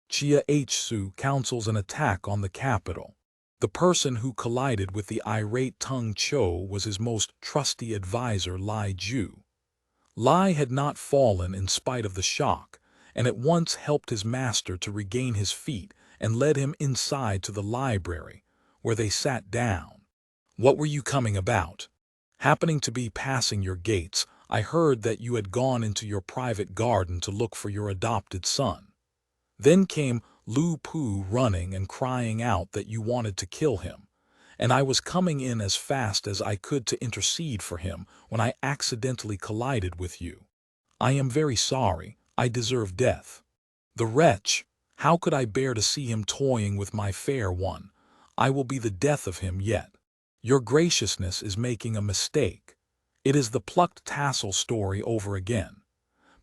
Chia Su counsels an attack on the capital. The person who collided with the irate Tung Cho was his most trusty advisor, Lai Ju. Lai had not fallen in spite of the shock, and at once helped his master to regain his feet and led him inside to the library, where they sat down. "What were you coming about? Happening to be passing your gates, I heard that you had gone into your private garden to look for your adopted son. Then came Lu Pu running and crying out that you wanted to kill him, and I was coming in as fast as I could to intercede for him when I accidentally collided with you. I am very sorry, I deserve death. The wretch, how could I bear to see him toying with my fair one? I will be the death of him yet. Your graciousness is making a mistake. It is the plucked tassel story over again.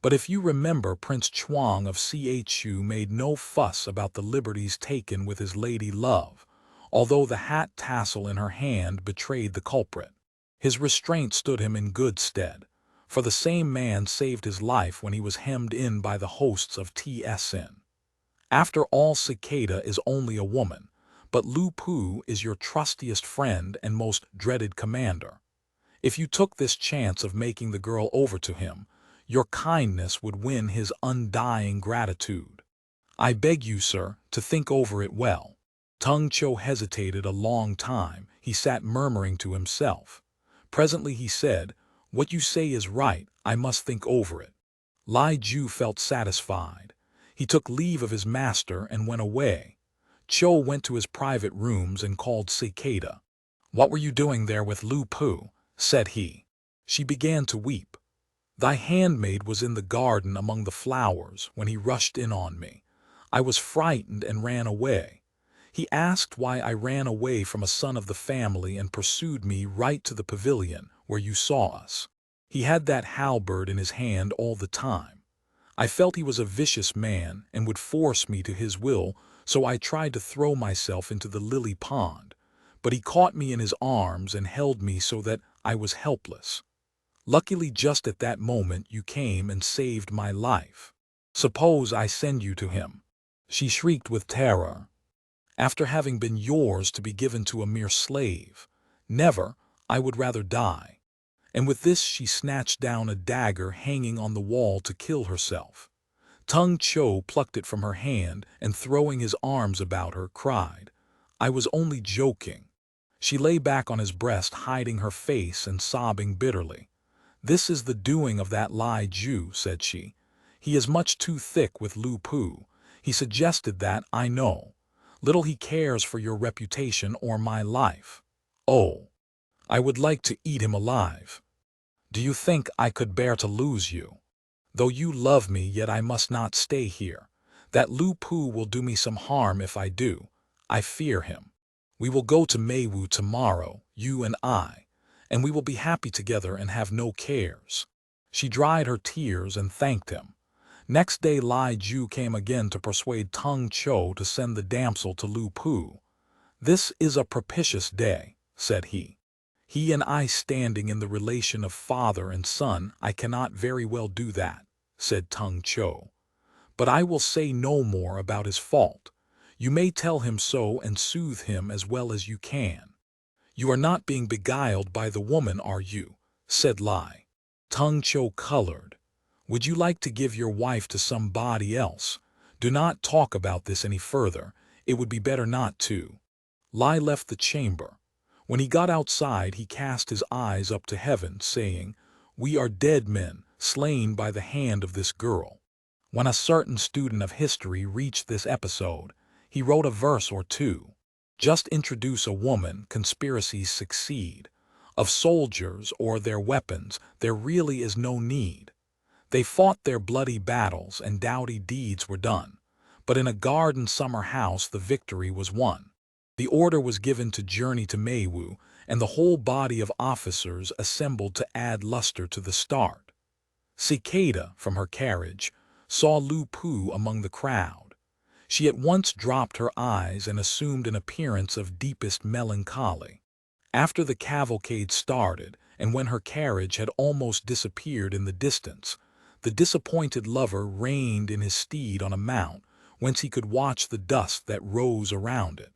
But if you remember, Prince Chuang of Chu made no fuss about the liberties taken with his lady love, although the hat tassel in her hand betrayed the culprit. His restraint stood him in good stead, for the same man saved his life when he was hemmed in by the hosts of Tsn. After all, Cicada is only a woman, but Lu Pu is your trustiest friend and most dreaded commander. If you took this chance of making the girl over to him, your kindness would win his undying gratitude. I beg you, sir, to think over it well." Tung Cho hesitated a long time. He sat murmuring to himself. Presently he said, "What you say is right, I must think over it." Lai Ju felt satisfied. He took leave of his master and went away. Cho went to his private rooms and called Cicada. "What were you doing there with Lu Pu?" said he. She began to weep. "Thy handmaid was in the garden among the flowers when he rushed in on me. I was frightened and ran away. He asked why I ran away from a son of the family and pursued me right to the pavilion where you saw us. He had that halberd in his hand all the time. I felt he was a vicious man and would force me to his will, so I tried to throw myself into the lily pond, but he caught me in his arms and held me so that I was helpless. Luckily, just at that moment you came and saved my life. Suppose I send you to him." She shrieked with terror. "After having been yours to be given to a mere slave. Never, I would rather die." And with this she snatched down a dagger hanging on the wall to kill herself. Tung Cho plucked it from her hand and, throwing his arms about her, cried, "I was only joking." She lay back on his breast, hiding her face and sobbing bitterly. "This is the doing of that Lai Ju," said she. "He is much too thick with Lu Pu. He suggested that, I know. Little he cares for your reputation or my life. Oh, I would like to eat him alive. Do you think I could bear to lose you? Though you love me, yet I must not stay here. That Lu Pu will do me some harm if I do. I fear him. We will go to Meiwu tomorrow, you and I, and we will be happy together and have no cares." She dried her tears and thanked him. Next day Lai Ju came again to persuade Tung Cho to send the damsel to Lu Pu. "This is a propitious day," said he. "He and I standing in the relation of father and son, I cannot very well do that," said Tung Cho. "But I will say no more about his fault. You may tell him so and soothe him as well as you can." "You are not being beguiled by the woman, are you?" said Lai. Tung Cho colored. "Would you like to give your wife to somebody else? Do not talk about this any further. It would be better not to." Lai left the chamber. When he got outside, he cast his eyes up to heaven, saying, "We are dead men, slain by the hand of this girl." When a certain student of history reached this episode, he wrote a verse or two. Just introduce a woman, conspiracies succeed. Of soldiers or their weapons, there really is no need. They fought their bloody battles and doughty deeds were done. But in a garden summer house the victory was won. The order was given to journey to Meiwu, and the whole body of officers assembled to add luster to the start. Cicada, from her carriage, saw Lu Pu among the crowd. She at once dropped her eyes and assumed an appearance of deepest melancholy. After the cavalcade started, and when her carriage had almost disappeared in the distance, the disappointed lover reined in his steed on a mount, whence he could watch the dust that rose around it.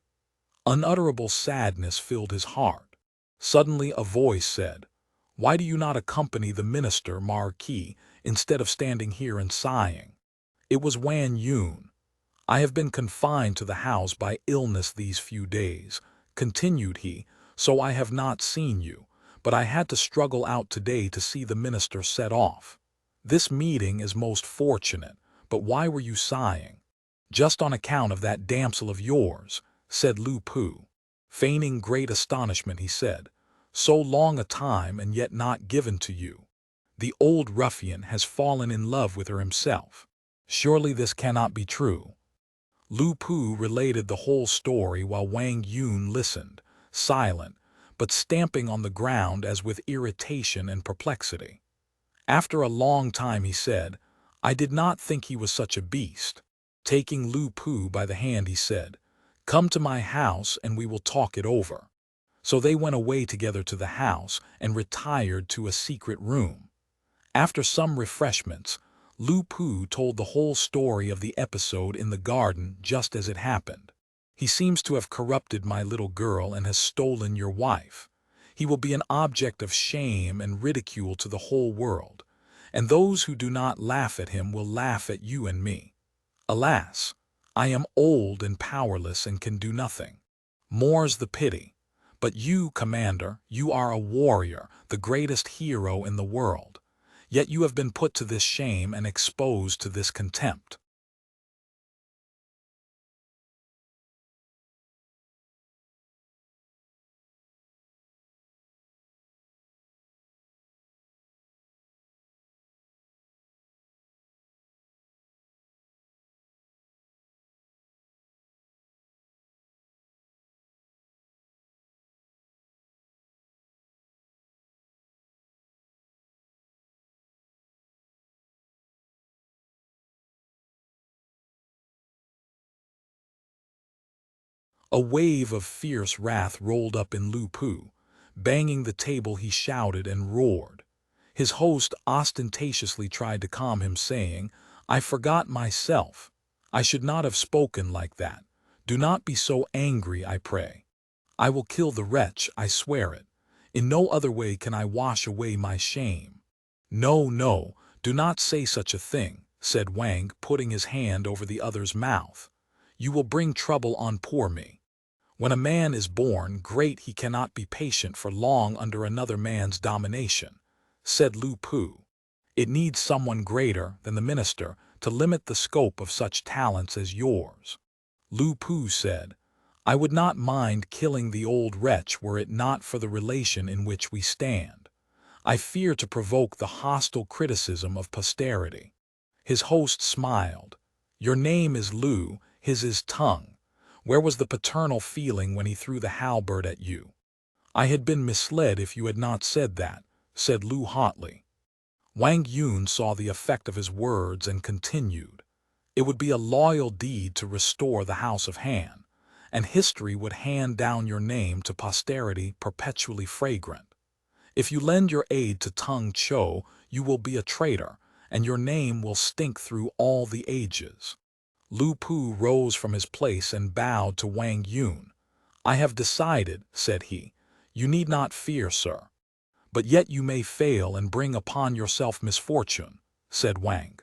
Unutterable sadness filled his heart. Suddenly a voice said, "Why do you not accompany the minister, Marquis, instead of standing here and sighing?" It was Wan Yun. "I have been confined to the house by illness these few days," continued he, "so I have not seen you, but I had to struggle out today to see the minister set off. This meeting is most fortunate, but why were you sighing?" "Just on account of that damsel of yours," said Lu Pu. Feigning great astonishment, he said, "So long a time and yet not given to you. The old ruffian has fallen in love with her himself. Surely this cannot be true." Lu Pu related the whole story while Wang Yun listened, silent, but stamping on the ground as with irritation and perplexity. After a long time he said, "I did not think he was such a beast." Taking Lu Pu by the hand, he said, "Come to my house and we will talk it over." So they went away together to the house and retired to a secret room. After some refreshments, Lu Pu told the whole story of the episode in the garden just as it happened. "He seems to have corrupted my little girl and has stolen your wife. He will be an object of shame and ridicule to the whole world, and those who do not laugh at him will laugh at you and me. Alas, I am old and powerless and can do nothing. More's the pity. But you, Commander, you are a warrior, the greatest hero in the world. Yet you have been put to this shame and exposed to this contempt." A wave of fierce wrath rolled up in Lu Pu. Banging the table, he shouted and roared. His host ostentatiously tried to calm him, saying, "I forgot myself. I should not have spoken like that. Do not be so angry, I pray. I will kill the wretch, I swear it. In no other way can I wash away my shame." "No, no, do not say such a thing," said Wang, putting his hand over the other's mouth. "You will bring trouble on poor me. When a man is born great, he cannot be patient for long under another man's domination," said Lu Pu. "It needs someone greater than the minister to limit the scope of such talents as yours." Lu Pu said, "I would not mind killing the old wretch were it not for the relation in which we stand. I fear to provoke the hostile criticism of posterity." His host smiled. "Your name is Lu, his is Tung. Where was the paternal feeling when he threw the halberd at you?" "I had been misled if you had not said that," said Lu hotly. Wang Yun saw the effect of his words and continued, "It would be a loyal deed to restore the house of Han, and history would hand down your name to posterity perpetually fragrant. If you lend your aid to Tung Cho, you will be a traitor, and your name will stink through all the ages." Lu Pu rose from his place and bowed to Wang Yun. "I have decided," said he. "You need not fear, sir." "But yet you may fail and bring upon yourself misfortune," said Wang.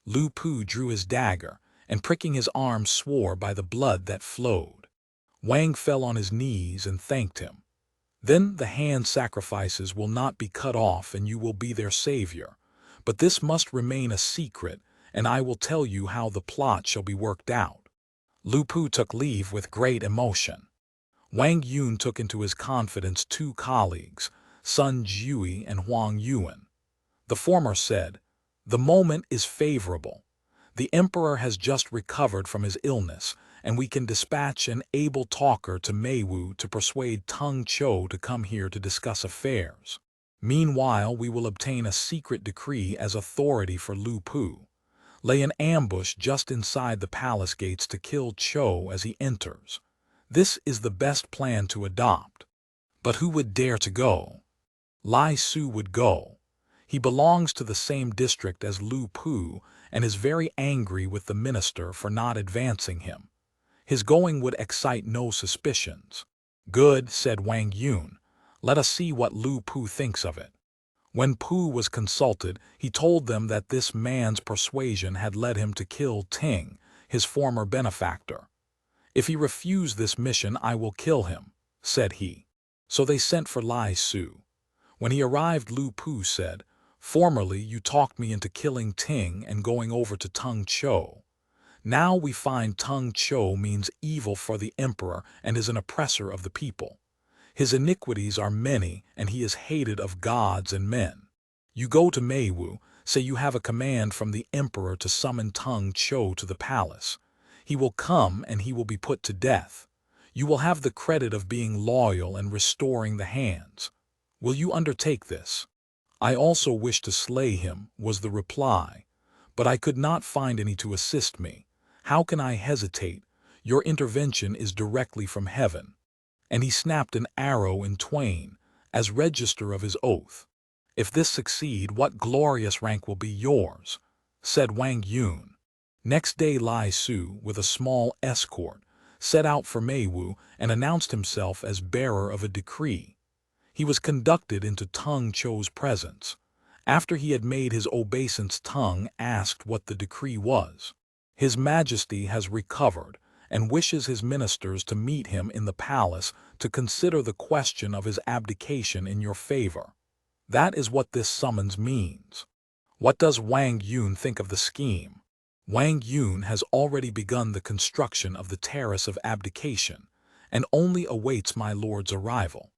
Lu Pu drew his dagger, and pricking his arm swore by the blood that flowed. Wang fell on his knees and thanked him. "Then the Han sacrifices will not be cut off and you will be their savior. But this must remain a secret, and I will tell you how the plot shall be worked out." Lu Pu took leave with great emotion. Wang Yun took into his confidence 2 colleagues, Sun Jui and Huang Yuan. The former said, "The moment is favorable. The emperor has just recovered from his illness, and we can dispatch an able talker to Meiwu to persuade Tung Cho to come here to discuss affairs. Meanwhile, we will obtain a secret decree as authority for Lu Pu. Lay an ambush just inside the palace gates to kill Cho as he enters. This is the best plan to adopt. But who would dare to go? Lai Su would go. He belongs to the same district as Lu Pu and is very angry with the minister for not advancing him. His going would excite no suspicions. Good, said Wang Yun. Let us see what Lu Pu thinks of it. When Pu was consulted, he told them that this man's persuasion had led him to kill Ting, his former benefactor. If he refused this mission, I will kill him, said he. So they sent for Lai Su. When he arrived, Lu Pu said, Formerly you talked me into killing Ting and going over to Tung Chou. Now we find Tung Chou means evil for the emperor and is an oppressor of the people. His iniquities are many, and he is hated of gods and men. You go to Meiwu, say you have a command from the emperor to summon Tung Chou to the palace. He will come and he will be put to death. You will have the credit of being loyal and restoring the hands. Will you undertake this? I also wish to slay him, was the reply, but I could not find any to assist me. How can I hesitate? Your intervention is directly from heaven. And he snapped an arrow in twain, as register of his oath. If this succeed, what glorious rank will be yours, said Wang Yun. Next day Lai Su, with a small escort, set out for Meiwu and announced himself as bearer of a decree. He was conducted into Tung Chou's presence. After he had made his obeisance, Tung asked what the decree was. His Majesty has recovered, and wishes his ministers to meet him in the palace to consider the question of his abdication in your favor. That is what this summons means. What does Wang Yun think of the scheme? Wang Yun has already begun the construction of the terrace of abdication, and only awaits my lord's arrival.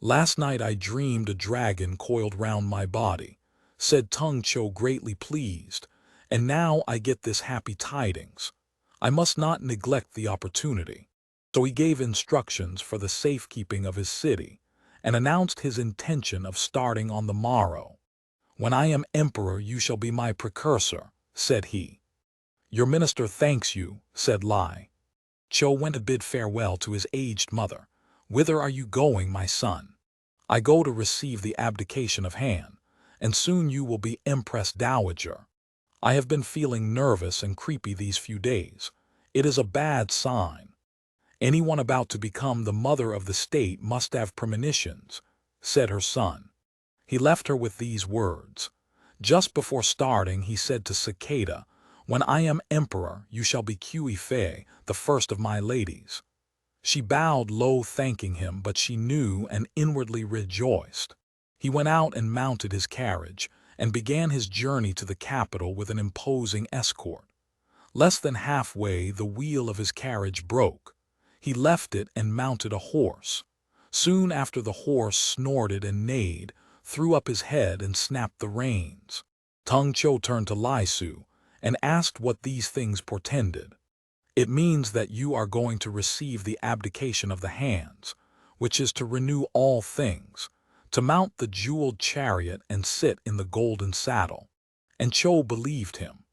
Last night I dreamed a dragon coiled round my body, said Tung Chou, greatly pleased, and now I get this happy tidings. I must not neglect the opportunity. So he gave instructions for the safekeeping of his city, and announced his intention of starting on the morrow. When I am emperor, you shall be my precursor, said he. Your minister thanks you, said Lai. Chou went to bid farewell to his aged mother. Whither are you going, my son? I go to receive the abdication of Han, and soon you will be Empress Dowager. I have been feeling nervous and creepy these few days. It is a bad sign. Anyone about to become the mother of the state must have premonitions, said her son. He left her with these words. Just before starting, he said to Cicada, When I am emperor, you shall be Kui Fei, the first of my ladies. She bowed low, thanking him, but she knew and inwardly rejoiced. He went out and mounted his carriage, and began his journey to the capital with an imposing escort. Less than halfway, the wheel of his carriage broke. He left it and mounted a horse. Soon after, the horse snorted and neighed, threw up his head and snapped the reins. Tung Chou turned to Lai Su and asked what these things portended. It means that you are going to receive the abdication of the hands, which is to renew all things, to mount the jeweled chariot and sit in the golden saddle. And Chou believed him.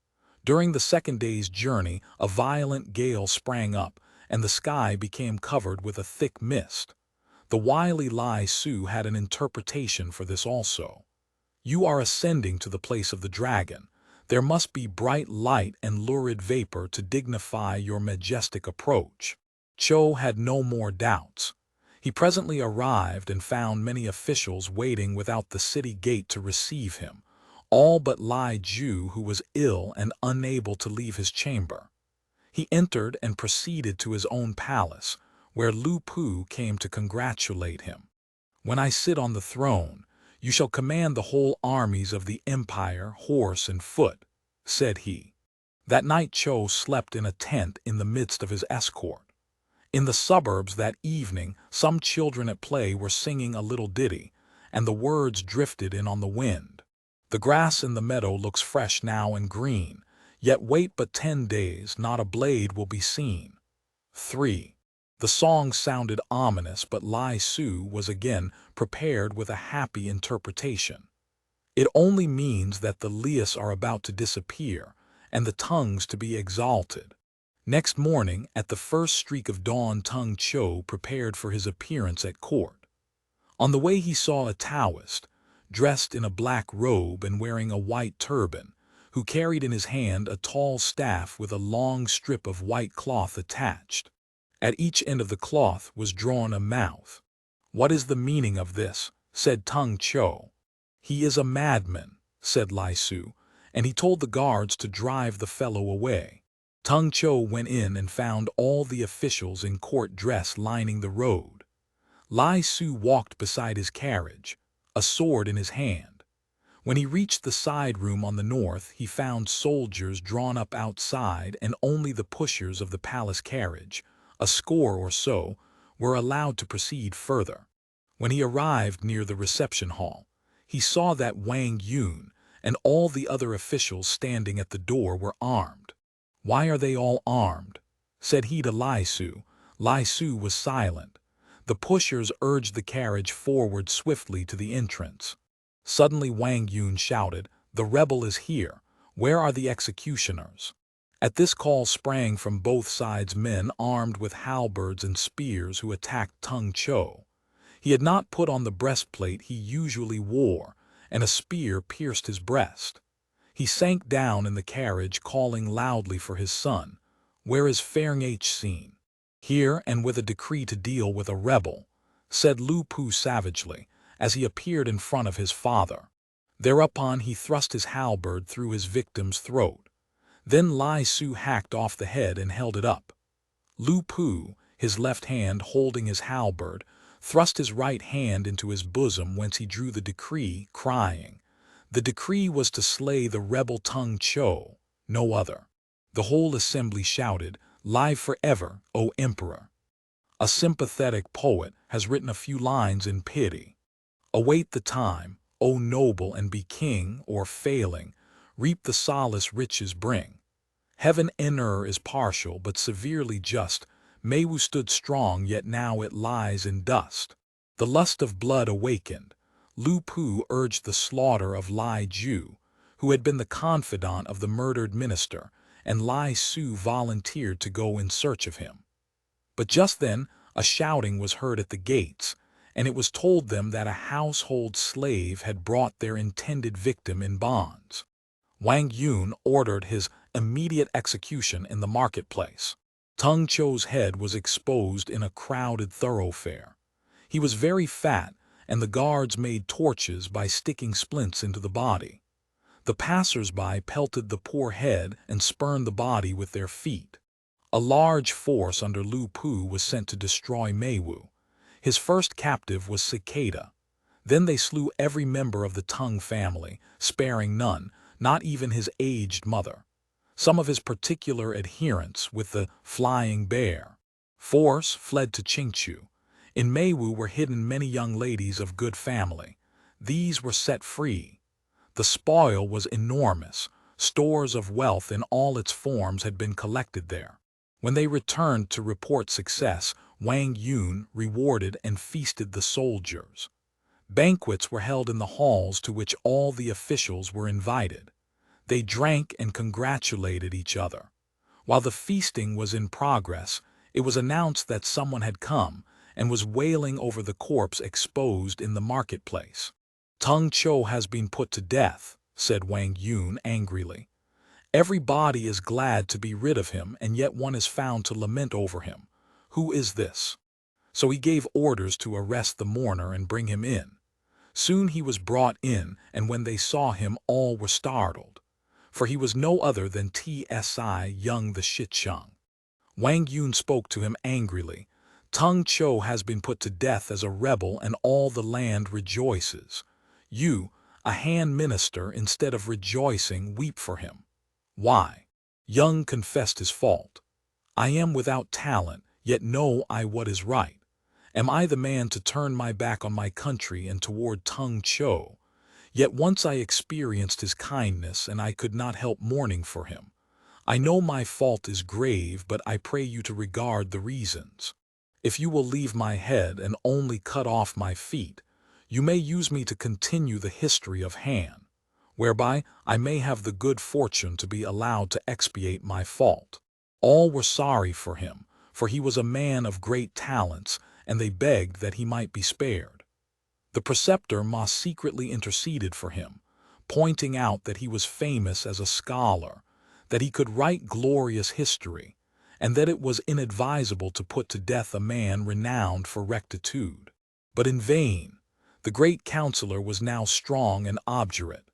During the second day's journey, a violent gale sprang up, and the sky became covered with a thick mist. The wily Lai Su had an interpretation for this also. You are ascending to the place of the dragon. There must be bright light and lurid vapor to dignify your majestic approach. Chou had no more doubts. He presently arrived and found many officials waiting without the city gate to receive him, all but Lai Ju, who was ill and unable to leave his chamber. He entered and proceeded to his own palace, where Lu Pu came to congratulate him. When I sit on the throne, you shall command the whole armies of the empire, horse and foot, said he. That night Chou slept in a tent in the midst of his escort. In the suburbs that evening, some children at play were singing a little ditty, and the words drifted in on the wind. The grass in the meadow looks fresh now and green, yet wait but 10 days, not a blade will be seen. 3. The song sounded ominous, but Lai Su was again prepared with a happy interpretation. It only means that the lias are about to disappear, and the tongues to be exalted. Next morning, at the first streak of dawn, Tung Chou prepared for his appearance at court. On the way he saw a Taoist, dressed in a black robe and wearing a white turban, who carried in his hand a tall staff with a long strip of white cloth attached. At each end of the cloth was drawn a mouth. "What is the meaning of this?" said Tung Cho. "He is a madman," said Lai Su, and he told the guards to drive the fellow away. Tung Cho went in and found all the officials in court dress lining the road. Lai Su walked beside his carriage, a sword in his hand. When he reached the side room on the north, he found soldiers drawn up outside, and only the pushers of the palace carriage, a score or so, were allowed to proceed further. When he arrived near the reception hall, he saw that Wang Yun and all the other officials standing at the door were armed. "Why are they all armed?" said he to Lai Su. Lai Su was silent. The pushers urged the carriage forward swiftly to the entrance. Suddenly Wang Yun shouted, "The rebel is here. Where are the executioners?" At this call sprang from both sides men armed with halberds and spears who attacked Tung Cho. He had not put on the breastplate he usually wore, and a spear pierced his breast. He sank down in the carriage, calling loudly for his son. "Where is Feng Xin?" "Here, and with a decree to deal with a rebel," said Lu Pu savagely, as he appeared in front of his father. Thereupon he thrust his halberd through his victim's throat. Then Lai Su hacked off the head and held it up. Lu Pu, his left hand holding his halberd, thrust his right hand into his bosom, whence he drew the decree, crying. The decree was to slay the rebel Tung Cho, no other. The whole assembly shouted, "Live forever, O Emperor!" A sympathetic poet has written a few lines in pity. "Await the time, O noble, and be king, or failing, reap the solace riches bring. Heaven Enur is partial, but severely just. Meiwu stood strong, yet now it lies in dust." The lust of blood awakened. Lu Pu urged the slaughter of Lai Ju, who had been the confidant of the murdered minister, and Lai Su volunteered to go in search of him. But just then a shouting was heard at the gates, and it was told them that a household slave had brought their intended victim in bonds. Wang Yun ordered his immediate execution in the marketplace. Tung Cho's head was exposed in a crowded thoroughfare. He was very fat, and the guards made torches by sticking splints into the body. The passers-by pelted the poor head and spurned the body with their feet. A large force under Lu Pu was sent to destroy Meiwu. His first captive was Cicada. Then they slew every member of the Tung family, sparing none, not even his aged mother. Some of his particular adherents, with the flying bear force, fled to Qingchu. In Meiwu were hidden many young ladies of good family. These were set free. The spoil was enormous. Stores of wealth in all its forms had been collected there. When they returned to report success, Wang Yun rewarded and feasted the soldiers. Banquets were held in the halls to which all the officials were invited. They drank and congratulated each other. While the feasting was in progress, it was announced that someone had come and was wailing over the corpse exposed in the marketplace. "Tung Cho has been put to death," said Wang Yun angrily. "Everybody is glad to be rid of him, and yet one is found to lament over him. Who is this?" So he gave orders to arrest the mourner and bring him in. Soon he was brought in, and when they saw him all were startled, for he was no other than Tsi Young the Shicheng. Wang Yun spoke to him angrily. "Tung Cho has been put to death as a rebel, and all the land rejoices. You, a Han minister, instead of rejoicing, weep for him. Why?" Young confessed his fault. "I am without talent, yet know I what is right. Am I the man to turn my back on my country and toward Tung Cho? Yet once I experienced his kindness, and I could not help mourning for him. I know my fault is grave, but I pray you to regard the reasons. If you will leave my head and only cut off my feet, you may use me to continue the history of Han, whereby I may have the good fortune to be allowed to expiate my fault." All were sorry for him, for he was a man of great talents, and they begged that he might be spared. The preceptor Ma secretly interceded for him, pointing out that he was famous as a scholar, that he could write glorious history, and that it was inadvisable to put to death a man renowned for rectitude. But in vain. The great counselor was now strong and obdurate.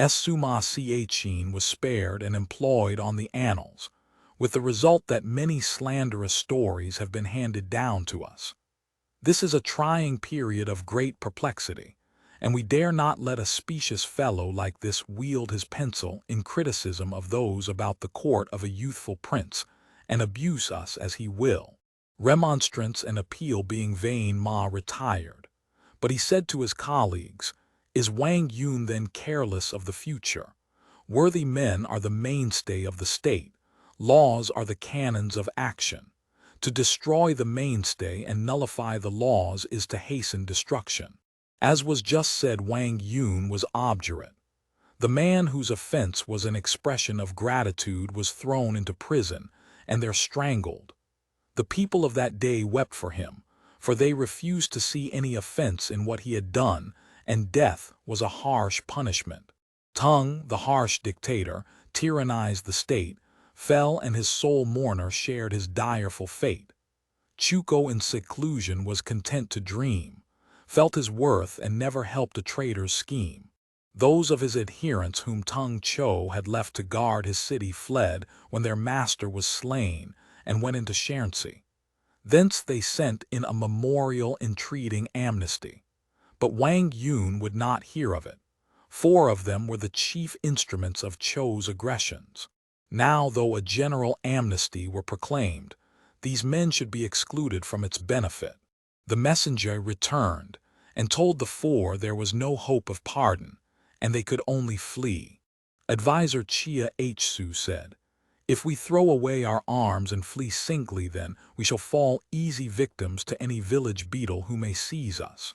Suma Chiin was spared and employed on the annals, with the result that many slanderous stories have been handed down to us. This is a trying period of great perplexity, and we dare not let a specious fellow like this wield his pencil in criticism of those about the court of a youthful prince, and abuse us as he will. Remonstrance and appeal being vain, Ma retired. But he said to his colleagues, "Is Wang Yun then careless of the future? Worthy men are the mainstay of the state. Laws are the canons of action. To destroy the mainstay and nullify the laws is to hasten destruction." As was just said, Wang Yun was obdurate. The man whose offense was an expression of gratitude was thrown into prison, and there strangled. The people of that day wept for him, for they refused to see any offense in what he had done, and death was a harsh punishment. Tung, the harsh dictator, tyrannized the state, fell, and his sole mourner shared his direful fate. Chuko in seclusion was content to dream, felt his worth, and never helped a traitor's scheme. Those of his adherents whom Tung Cho had left to guard his city fled when their master was slain and went into Shaanxi. Thence they sent in a memorial entreating amnesty. But Wang Yun would not hear of it. 4 of them were the chief instruments of Cho's aggressions. Now, though a general amnesty were proclaimed, these men should be excluded from its benefit. The messenger returned and told the 4 there was no hope of pardon, and they could only flee. Advisor Chia Su said, "If we throw away our arms and flee singly, then we shall fall easy victims to any village beadle who may seize us.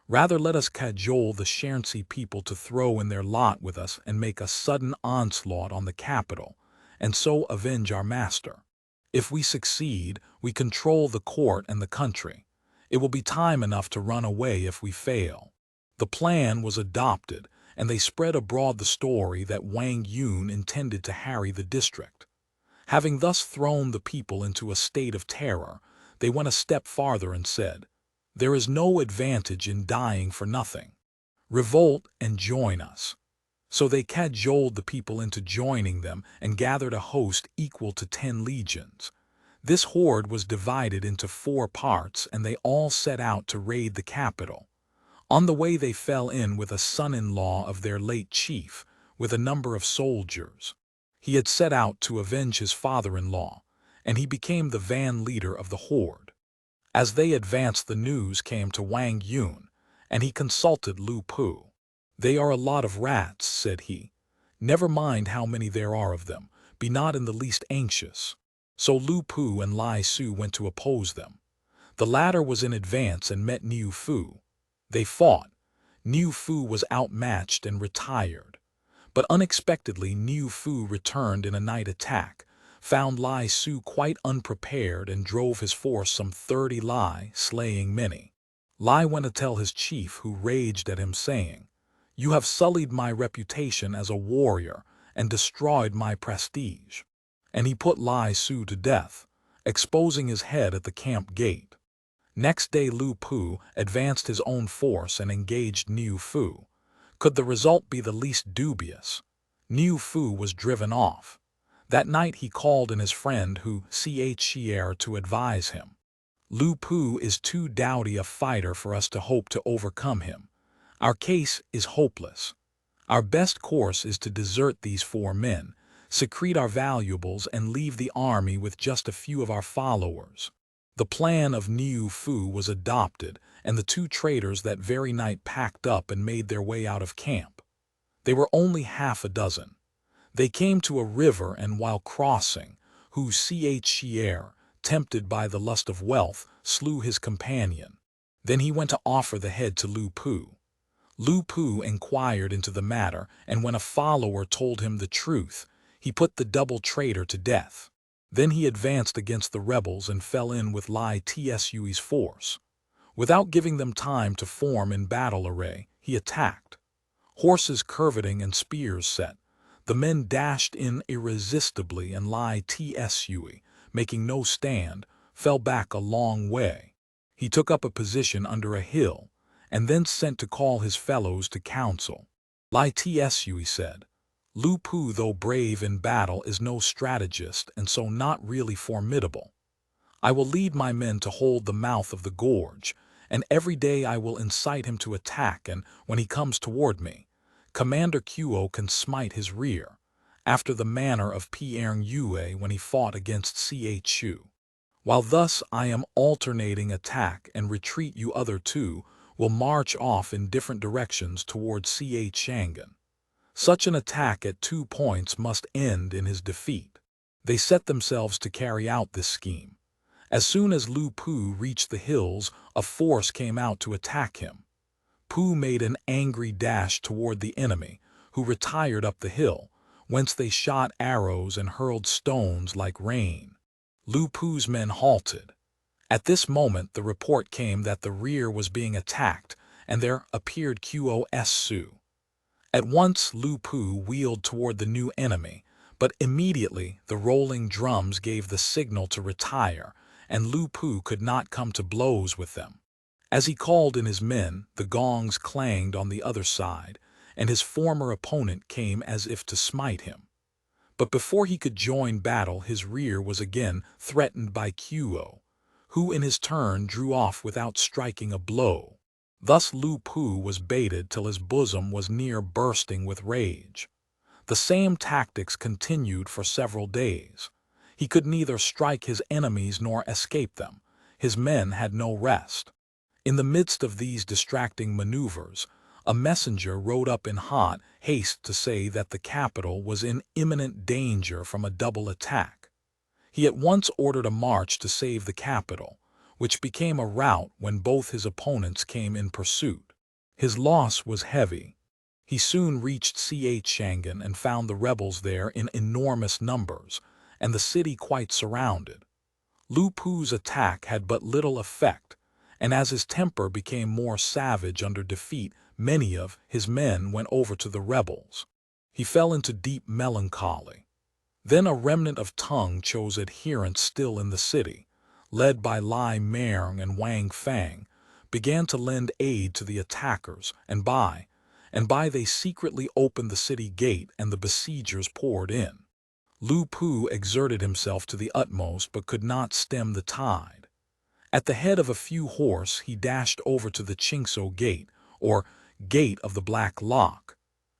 Rather let us cajole the Shaanxi people to throw in their lot with us and make a sudden onslaught on the capital, and so avenge our master. If we succeed, we control the court and the country. It will be time enough to run away if we fail." The plan was adopted, and they spread abroad the story that Wang Yun intended to harry the district. Having thus thrown the people into a state of terror, they went a step farther and said, "There is no advantage in dying for nothing. Revolt and join us." So they cajoled the people into joining them and gathered a host equal to 10 legions. This horde was divided into 4 parts, and they all set out to raid the capital. On the way they fell in with a son-in-law of their late chief, with a number of soldiers. He had set out to avenge his father-in-law, and he became the van leader of the horde. As they advanced, the news came to Wang Yun, and he consulted Lu Pu. "They are a lot of rats," said he. "Never mind how many there are of them, be not in the least anxious." So Lu Pu and Lai Su went to oppose them. The latter was in advance and met Niu Fu. They fought. Niu Fu was outmatched and retired. But unexpectedly Niu Fu returned in a night attack, found Lai Su quite unprepared, and drove his force some 30 li, slaying many. Lai went to tell his chief, who raged at him, saying, "You have sullied my reputation as a warrior and destroyed my prestige." And he put Lai Su to death, exposing his head at the camp gate. Next day Lu Pu advanced his own force and engaged Niu Fu. Could the result be the least dubious? Niu Fu was driven off. That night he called in his friend Hu Chia to advise him. "Lu Pu is too doughty a fighter for us to hope to overcome him. Our case is hopeless. Our best course is to desert these 4 men, secrete our valuables, and leave the army with just a few of our followers." The plan of Niu Fu was adopted, and the 2 traitors that very night packed up and made their way out of camp. They were only half a dozen. They came to a river, and while crossing, Hu Chia, tempted by the lust of wealth, slew his companion. Then he went to offer the head to Lu Pu. Lu Pu inquired into the matter, and when a follower told him the truth, he put the double traitor to death. Then he advanced against the rebels and fell in with Lai Tsui's force. Without giving them time to form in battle array, he attacked. Horses curveting and spears set, the men dashed in irresistibly, and Lai Tsu, making no stand, fell back a long way. He took up a position under a hill, and then sent to call his fellows to council. Lai Tsu said, "Lu Pu, though brave in battle, is no strategist and so not really formidable. I will lead my men to hold the mouth of the gorge, and every day I will incite him to attack, and when he comes toward me, Commander Kuo can smite his rear, after the manner of Piang Yue when he fought against Chu. While thus I am alternating attack and retreat, you other two will march off in different directions towards Shangan. Such an attack at 2 points must end in his defeat." They set themselves to carry out this scheme. As soon as Lu Pu reached the hills, a force came out to attack him. Pu made an angry dash toward the enemy, who retired up the hill, whence they shot arrows and hurled stones like rain. Lu Pu's men halted. At this moment the report came that the rear was being attacked, and there appeared Su. At once Lu Pu wheeled toward the new enemy, but immediately the rolling drums gave the signal to retire, and Lu Pu could not come to blows with them. As he called in his men, the gongs clanged on the other side, and his former opponent came as if to smite him. But before he could join battle, his rear was again threatened by Kuo, who in his turn drew off without striking a blow. Thus Lu Pu was baited till his bosom was near bursting with rage. The same tactics continued for several days. He could neither strike his enemies nor escape them. His men had no rest. In the midst of these distracting maneuvers, a messenger rode up in hot haste to say that the capital was in imminent danger from a double attack. He at once ordered a march to save the capital, which became a rout when both his opponents came in pursuit. His loss was heavy. He soon reached Shangan and found the rebels there in enormous numbers, and the city quite surrounded. Lu Pu's attack had but little effect, and as his temper became more savage under defeat, many of his men went over to the rebels. He fell into deep melancholy. Then a remnant of Tung chose adherents still in the city, led by Lai Meng and Wang Fang, began to lend aid to the attackers, and by they secretly opened the city gate, and the besiegers poured in. Lu Pu exerted himself to the utmost but could not stem the tide. At the head of a few horse he dashed over to the Qingso Gate, or Gate of the Black Lock,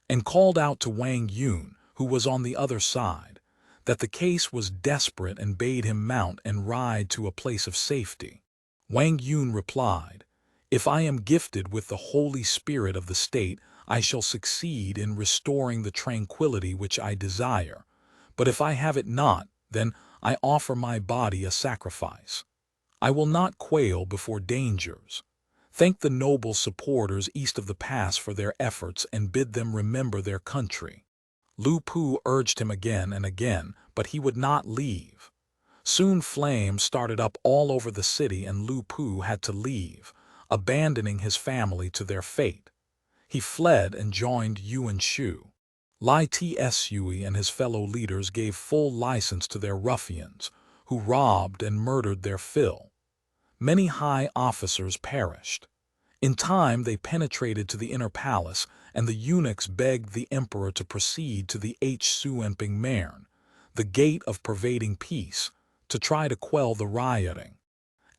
and called out to Wang Yun, who was on the other side, that the case was desperate, and bade him mount and ride to a place of safety. Wang Yun replied, "If I am gifted with the Holy Spirit of the state, I shall succeed in restoring the tranquility which I desire. But if I have it not, then I offer my body a sacrifice. I will not quail before dangers. Thank the noble supporters east of the pass for their efforts, and bid them remember their country." Lu Pu urged him again and again, but he would not leave. Soon flames started up all over the city, and Lu Pu had to leave, abandoning his family to their fate. He fled and joined Yuan Shu. Lai Tsu and his fellow leaders gave full license to their ruffians, who robbed and murdered their fill. Many high officers perished. In time they penetrated to the inner palace, and the eunuchs begged the emperor to proceed to the Suenping Mern, the gate of pervading peace, to try to quell the rioting.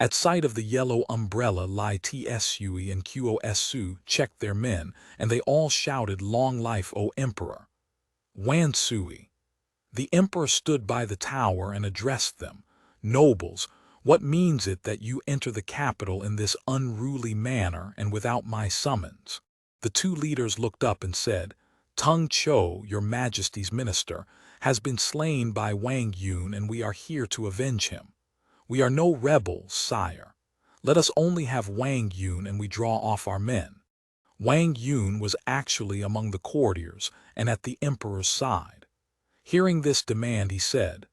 At sight of the yellow umbrella, Lai Tsu and Su checked their men, and they all shouted, "Long life, O Emperor!" Wan Sui. The emperor stood by the tower and addressed them, "Nobles, what means it that you enter the capital in this unruly manner and without my summons?" The two leaders looked up and said, "Tung Cho, your Majesty's minister, has been slain by Wang Yun, and we are here to avenge him. We are no rebels, sire. Let us only have Wang Yun, and we draw off our men." Wang Yun was actually among the courtiers and at the emperor's side. Hearing this demand, he said,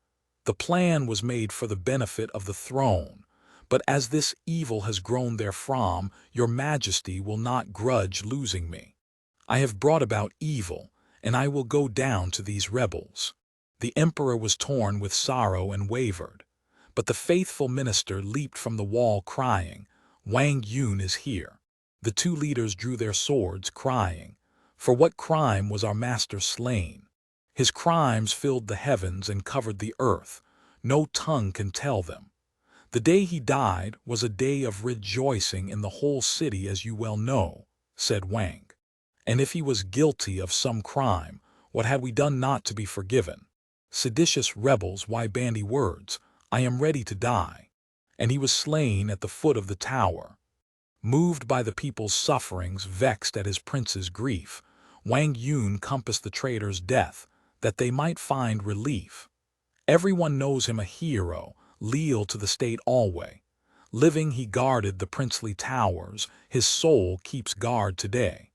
"The plan was made for the benefit of the throne, But as this evil has grown therefrom, your majesty will not grudge losing me. I have brought about evil, and I will go down to these rebels." The emperor was torn with sorrow and wavered. But the faithful minister leaped from the wall crying, "Wang Yun is here." The two leaders drew their swords, crying, "For what crime was our master slain?" His crimes filled the heavens and covered the earth. No tongue can tell them. The day he died was a day of rejoicing in the whole city, as you well know, said Wang. And if he was guilty of some crime, what had we done not to be forgiven? Seditious rebels, why bandy words? I am ready to die. And he was slain at the foot of the tower. Moved by the people's sufferings, vexed at his prince's grief, Wang Yun compassed the traitor's death, that they might find relief. Everyone knows him a hero, leal to the state alway. Living he guarded the princely towers, his soul keeps guard today.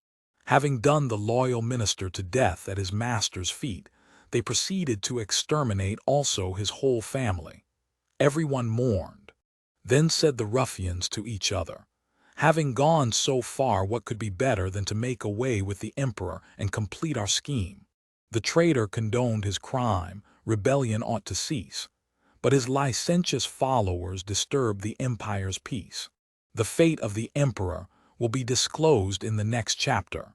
Having done the loyal minister to death at his master's feet, they proceeded to exterminate also his whole family. Everyone mourned. Then said the ruffians to each other, "Having gone so far, what could be better than to make away with the emperor and complete our scheme?" The traitor condoned his crime, rebellion ought to cease. But his licentious followers disturbed the empire's peace. The fate of the emperor will be disclosed in the next chapter.